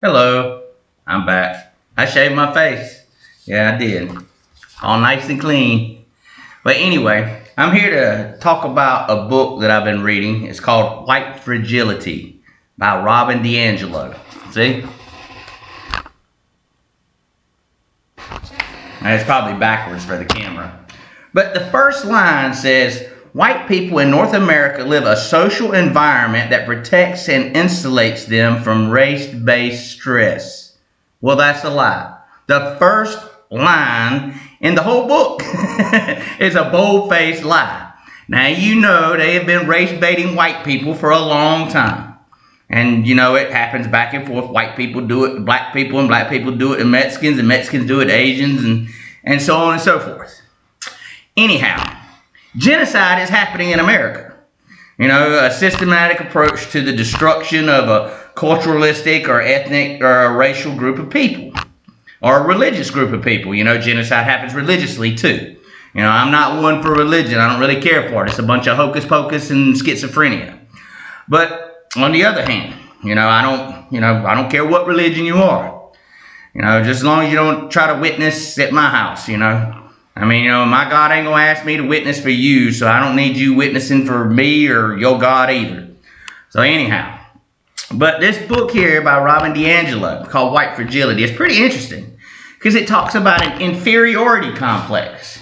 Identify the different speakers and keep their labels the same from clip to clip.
Speaker 1: Hello, I'm back. I shaved my face. Yeah, I did. All nice and clean. But anyway, I'm here to talk about a book that I've been reading. It's called White Fragility by Robin DiAngelo. See? And it's probably backwards for the camera. But the first line says, white people in North America live a social environment that protects and insulates them from race-based stress. Well, that's a lie. The first line in the whole book is a bold-faced lie. Now, you know they have been race-baiting white people for a long time. And, you know, it happens back and forth. White people do it to black people, and black people do it to Mexicans, and Mexicans do it to Asians, and so on and so forth. Anyhow, genocide is happening in America. You know, a systematic approach to the destruction of a culturalistic or ethnic or a racial group of people, or a religious group of people. You know, genocide happens religiously too. You know, I'm not one for religion. I don't really care for it. It's a bunch of hocus pocus and schizophrenia. But on the other hand, I don't care what religion you are. Just as long as you don't try to witness at my house, my God ain't gonna ask me to witness for you, so I don't need you witnessing for me or your God either. So anyhow, but this book here by Robin DiAngelo called White Fragility is pretty interesting because it talks about an inferiority complex.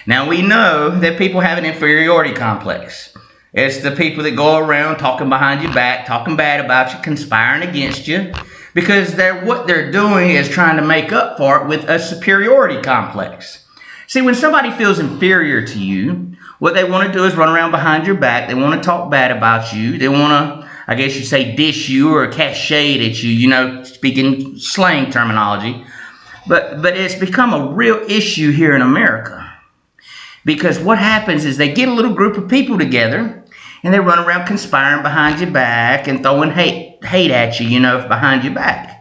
Speaker 1: Now we know that people have an inferiority complex. It's the people that go around talking behind your back, talking bad about you, conspiring against you, because what they're doing is trying to make up for it with a superiority complex. See, when somebody feels inferior to you, what they want to do is run around behind your back. They want to talk bad about you. They want to, I guess you'd say, dish you or cast shade at you, speaking slang terminology. But it's become a real issue here in America. Because what happens is they get a little group of people together and they run around conspiring behind your back and throwing hate at you, behind your back.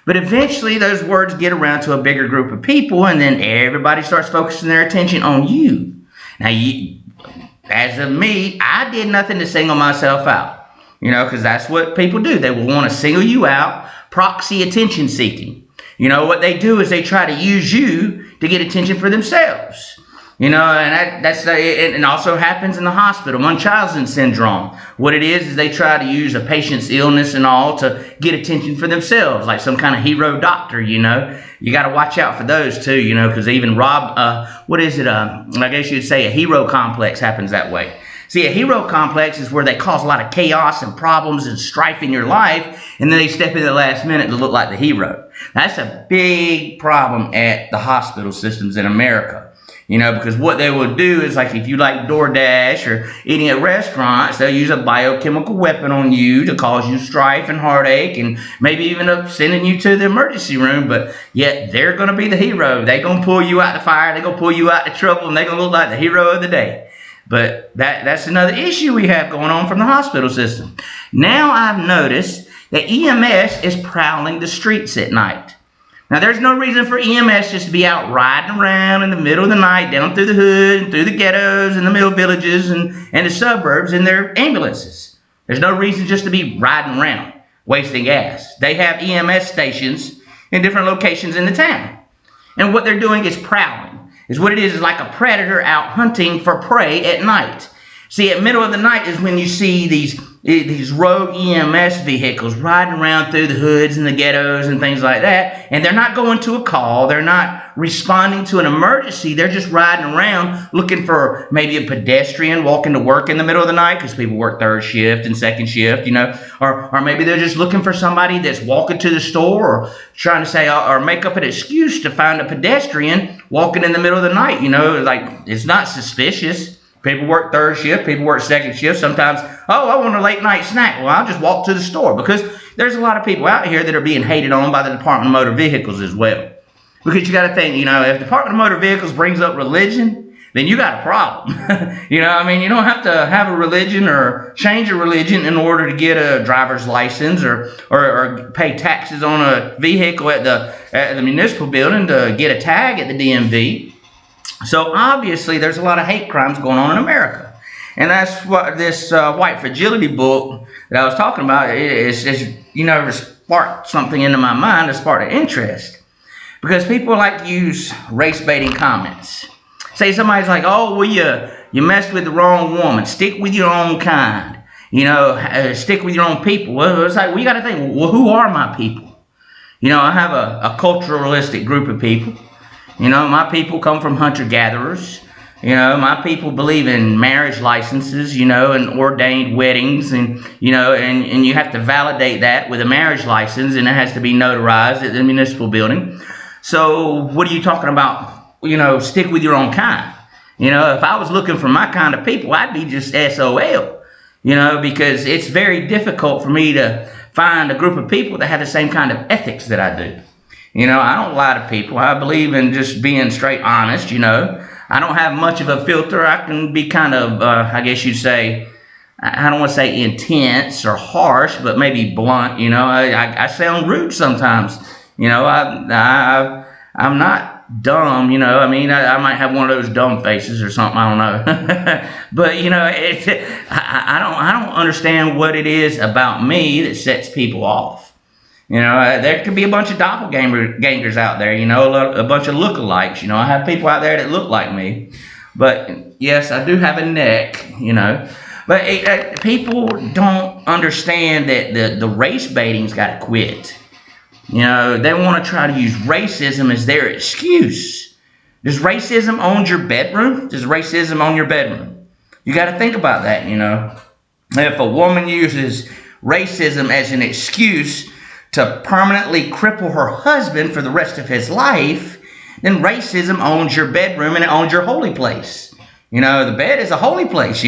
Speaker 1: But eventually those words get around to a bigger group of people, and then everybody starts focusing their attention on you. Now, as of me, I did nothing to single myself out, because that's what people do. They will want to single you out, proxy attention seeking. What they do is they try to use you to get attention for themselves. And it also happens in the hospital, Munchausen syndrome. What it is they try to use a patient's illness and all to get attention for themselves, like some kind of hero doctor, You got to watch out for those too, because even I guess you'd say a hero complex happens that way. See, a hero complex is where they cause a lot of chaos and problems and strife in your life, and then they step in the last minute to look like the hero. That's a big problem at the hospital systems in America. Because what they will do is, like, if you like DoorDash or eating at restaurants, they'll use a biochemical weapon on you to cause you strife and heartache and maybe even up sending you to the emergency room. But yet they're going to be the hero. They're going to pull you out the fire. They're going to pull you out the trouble, and they're going to look like the hero of the day. But that's another issue we have going on from the hospital system. Now I've noticed that EMS is prowling the streets at night. Now, there's no reason for EMS just to be out riding around in the middle of the night, down through the hood, and through the ghettos, and the middle villages, and the suburbs in their ambulances. There's no reason just to be riding around, wasting gas. They have EMS stations in different locations in the town. And what they're doing is prowling. Is what it is like a predator out hunting for prey at night. See, at middle of the night is when you see these rogue EMS vehicles riding around through the hoods and the ghettos and things like that. And they're not going to a call. They're not responding to an emergency. They're just riding around looking for maybe a pedestrian walking to work in the middle of the night, because people work third shift and second shift, or maybe they're just looking for somebody that's walking to the store, or trying to say, or make up an excuse to find a pedestrian walking in the middle of the night. Like, it's not suspicious. People work third shift, people work second shift. Sometimes, I want a late night snack. Well, I'll just walk to the store, because there's a lot of people out here that are being hated on by the Department of Motor Vehicles as well. Because you got to think, if the Department of Motor Vehicles brings up religion, then you got a problem. You don't have to have a religion or change a religion in order to get a driver's license or pay taxes on a vehicle at the municipal building to get a tag at the DMV. So obviously there's a lot of hate crimes going on in America. And that's what this White Fragility book that I was talking about is sparked something into my mind to spark an interest. Because people like to use race-baiting comments. Say somebody's like, oh, well, you messed with the wrong woman. Stick with your own kind. Stick with your own people. Well, it's like, well, you got to think, well, who are my people? I have a culturalistic group of people. My people come from hunter-gatherers. My people believe in marriage licenses, and ordained weddings, and you have to validate that with a marriage license, and it has to be notarized at the municipal building. So what are you talking about? Stick with your own kind. If I was looking for my kind of people, I'd be just SOL, because it's very difficult for me to find a group of people that have the same kind of ethics that I do. I don't lie to people. I believe in just being straight honest, I don't have much of a filter. I can be kind of, I guess you'd say, I don't want to say intense or harsh, but maybe blunt, I sound rude sometimes. I'm not dumb, I might have one of those dumb faces or something, I don't know. But, I don't understand what it is about me that sets people off. There could be a bunch of doppelgangers out there, a bunch of lookalikes. I have people out there that look like me. But, yes, I do have a neck, But people don't understand that the race baiting's got to quit. They want to try to use racism as their excuse. Does racism own your bedroom? Does racism own your bedroom? You got to think about that, If a woman uses racism as an excuse to permanently cripple her husband for the rest of his life, then racism owns your bedroom and it owns your holy place. The bed is a holy place,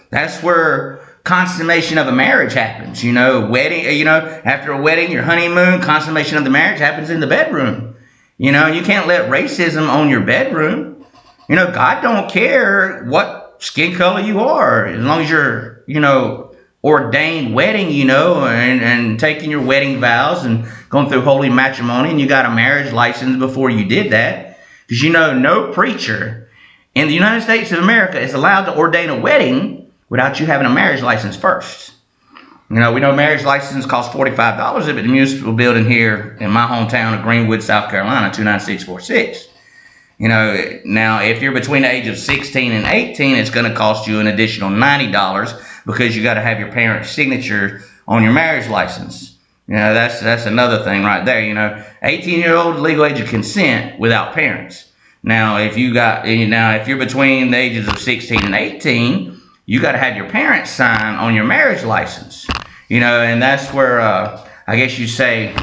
Speaker 1: That's where consummation of a marriage happens. Wedding, after a wedding, your honeymoon, consummation of the marriage happens in the bedroom. You can't let racism own your bedroom. God don't care what skin color you are, as long as you're, ordained wedding, and taking your wedding vows and going through holy matrimony, and you got a marriage license before you did that. Because no preacher in the United States of America is allowed to ordain a wedding without you having a marriage license first. We know marriage license costs $45 at the municipal building here in my hometown of Greenwood, South Carolina, 29646. Now if you're between the age of 16 and 18, it's going to cost you an additional $90 because you got to have your parents' signature on your marriage license. That's another thing right there. 18-year-old legal age of consent without parents. Now if you're between the ages of 16 and 18, you got to have your parents sign on your marriage license, and that's where, I guess you say,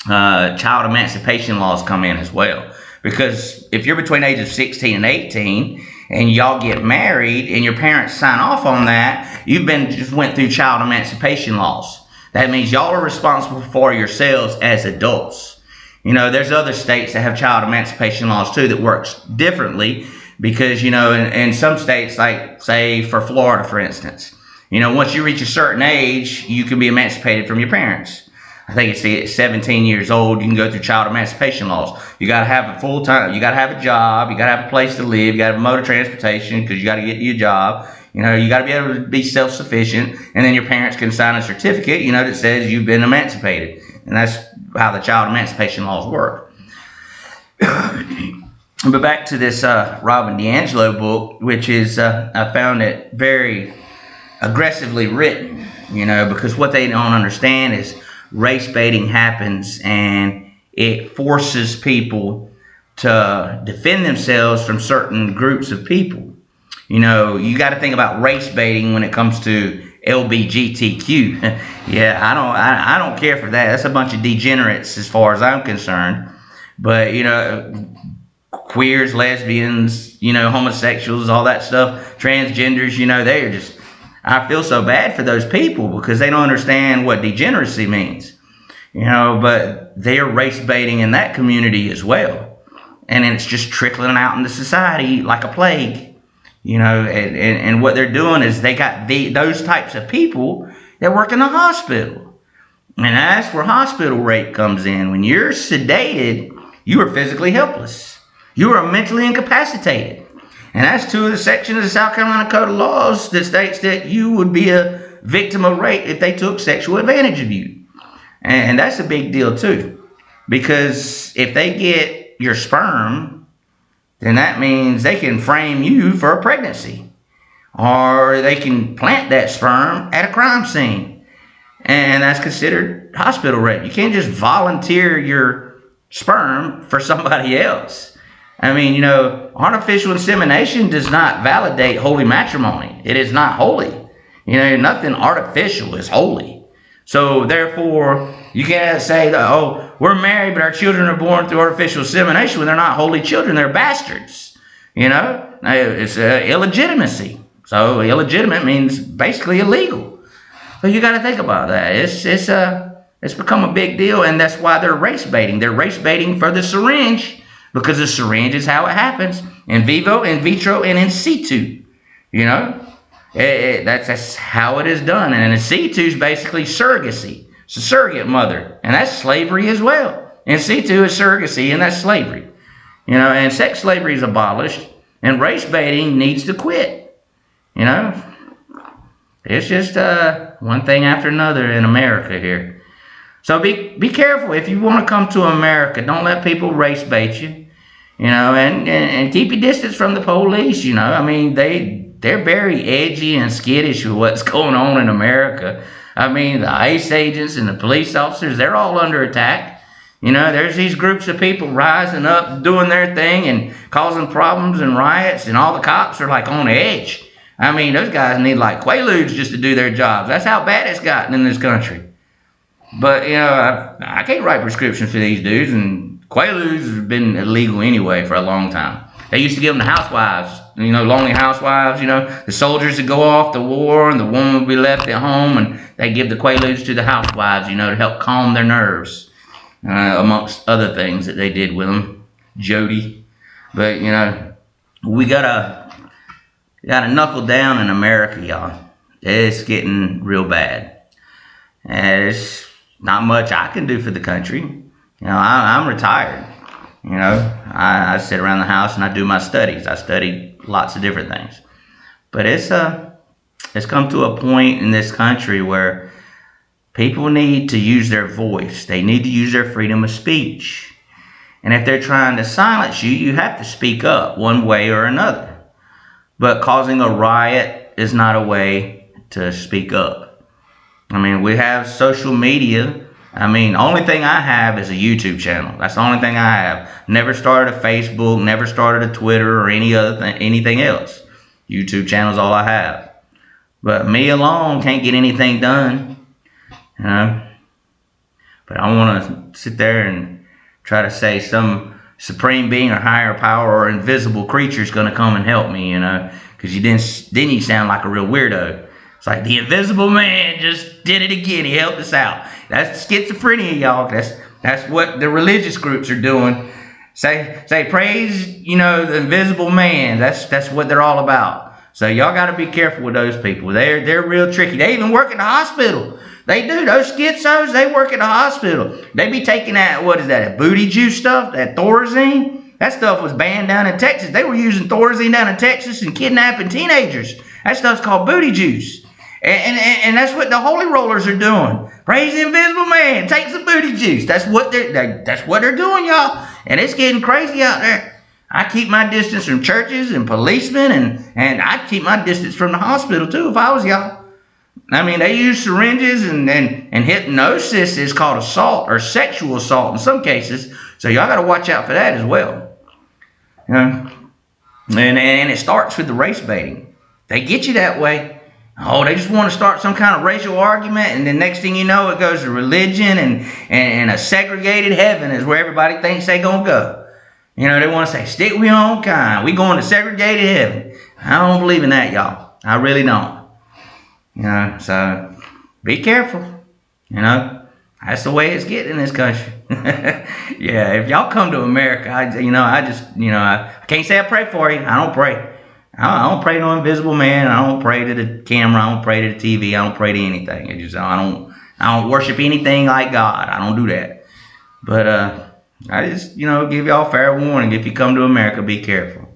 Speaker 1: child emancipation laws come in as well. Because if you're between the ages of 16 and 18 and y'all get married and your parents sign off on that, just went through child emancipation laws. That means y'all are responsible for yourselves as adults. There's other states that have child emancipation laws too that works differently. Because, in some states, like, say, for Florida, for instance, once you reach a certain age, you can be emancipated from your parents. I think it's 17 years old, you can go through child emancipation laws. You got to have a full-time, you got to have a job, you got to have a place to live, you got to have a mode of transportation because you got to get to your job. You got to be able to be self-sufficient, and then your parents can sign a certificate, that says you've been emancipated. And that's how the child emancipation laws work. But back to this Robin DiAngelo book, which is, I found it very aggressively written, because what they don't understand is race baiting happens and it forces people to defend themselves from certain groups of people. You got to think about race baiting when it comes to LBGTQ. Yeah, I don't care for that. That's a bunch of degenerates as far as I'm concerned. But, queers, lesbians, homosexuals, all that stuff, transgenders, they are just, I feel so bad for those people because they don't understand what degeneracy means, but they are race baiting in that community as well. And it's just trickling out into society like a plague, and what they're doing is they got those types of people that work in the hospital. And that's where hospital rape comes in. When you're sedated, you are physically helpless. You are mentally incapacitated. And that's two of the sections of the South Carolina Code of Laws that states that you would be a victim of rape if they took sexual advantage of you. And that's a big deal too, because if they get your sperm, then that means they can frame you for a pregnancy, or they can plant that sperm at a crime scene, and that's considered hospital rape. You can't just volunteer your sperm for somebody else. I mean, artificial insemination does not validate holy matrimony. It is not holy. Nothing artificial is holy. So therefore, you can't say that, oh, we're married, but our children are born through artificial insemination when they're not holy children. They're bastards. It's illegitimacy. So illegitimate means basically illegal. So you got to think about that. It's become a big deal, and that's why they're race baiting. They're race baiting for the syringe, because the syringe is how it happens: in vivo, in vitro, and in situ. That's how it is done. And in situ is basically surrogacy. It's a surrogate mother, and that's slavery as well. In situ is surrogacy, and that's slavery. And sex slavery is abolished, and race baiting needs to quit. It's just one thing after another in America here. So be careful if you want to come to America. Don't let people race bait you. And keep your distance from the police. I mean, they're very edgy and skittish with what's going on in America. I mean, the ICE agents and the police officers, they're all under attack. There's these groups of people rising up, doing their thing and causing problems and riots, and all the cops are like on edge. I mean, those guys need like Quaaludes just to do their jobs. That's how bad it's gotten in this country. But, I can't write prescriptions for these dudes, and Quaaludes have been illegal anyway for a long time. They used to give them to housewives, lonely housewives, the soldiers would go off to war and the woman would be left at home, and they give the Quaaludes to the housewives, to help calm their nerves, amongst other things that they did with them. Jody. But, we gotta knuckle down in America, y'all. It's getting real bad. And it's not much I can do for the country. I'm retired. I sit around the house and I do my studies. I study lots of different things. But it's come to a point in this country where people need to use their voice. They need to use their freedom of speech. And if they're trying to silence you, you have to speak up one way or another. But causing a riot is not a way to speak up. I mean, we have social media. I mean, the only thing I have is a YouTube channel. That's the only thing I have. Never started a Facebook, never started a Twitter or anything else. YouTube channel's all I have. But me alone can't get anything done. But I want to sit there and try to say some supreme being or higher power or invisible creature is going to come and help me, because then you sound like a real weirdo. It's like the invisible man just did it again. He helped us out. That's schizophrenia, y'all. That's what the religious groups are doing. Say praise, the invisible man. That's what they're all about. So y'all got to be careful with those people. They're real tricky. They even work in the hospital. They do. Those schizos, they work at the hospital. They be taking that, what is that, booty juice stuff, that Thorazine? That stuff was banned down in Texas. They were using Thorazine down in Texas and kidnapping teenagers. That stuff's called booty juice. And that's what the holy rollers are doing. Praise the invisible man. Take some booty juice. That's what they're doing, y'all. And it's getting crazy out there. I keep my distance from churches and policemen, and I keep my distance from the hospital too if I was y'all. I mean, they use syringes and hypnosis is called assault or sexual assault in some cases. So y'all got to watch out for that as well. And it starts with the race baiting. They get you that way. Oh, they just want to start some kind of racial argument, and then next thing you know, it goes to religion and a segregated heaven is where everybody thinks they're going to go. They want to say, stick with your own kind. We going to segregated heaven. I don't believe in that, y'all. I really don't. So be careful. That's the way it's getting in this country. Yeah, if y'all come to America, I can't say I pray for you. I don't pray. I don't pray to no invisible man. I don't pray to the camera. I don't pray to the TV. I don't pray to anything. I don't worship anything like God. I don't do that. But I just give y'all fair warning. If you come to America, be careful.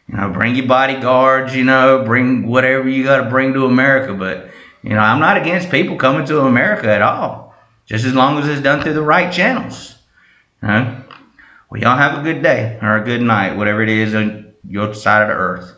Speaker 1: Bring your bodyguards. Bring whatever you got to bring to America. But I'm not against people coming to America at all. just as long as it's done through the right channels. Well, y'all have a good day or a good night, whatever it is on your side of the earth.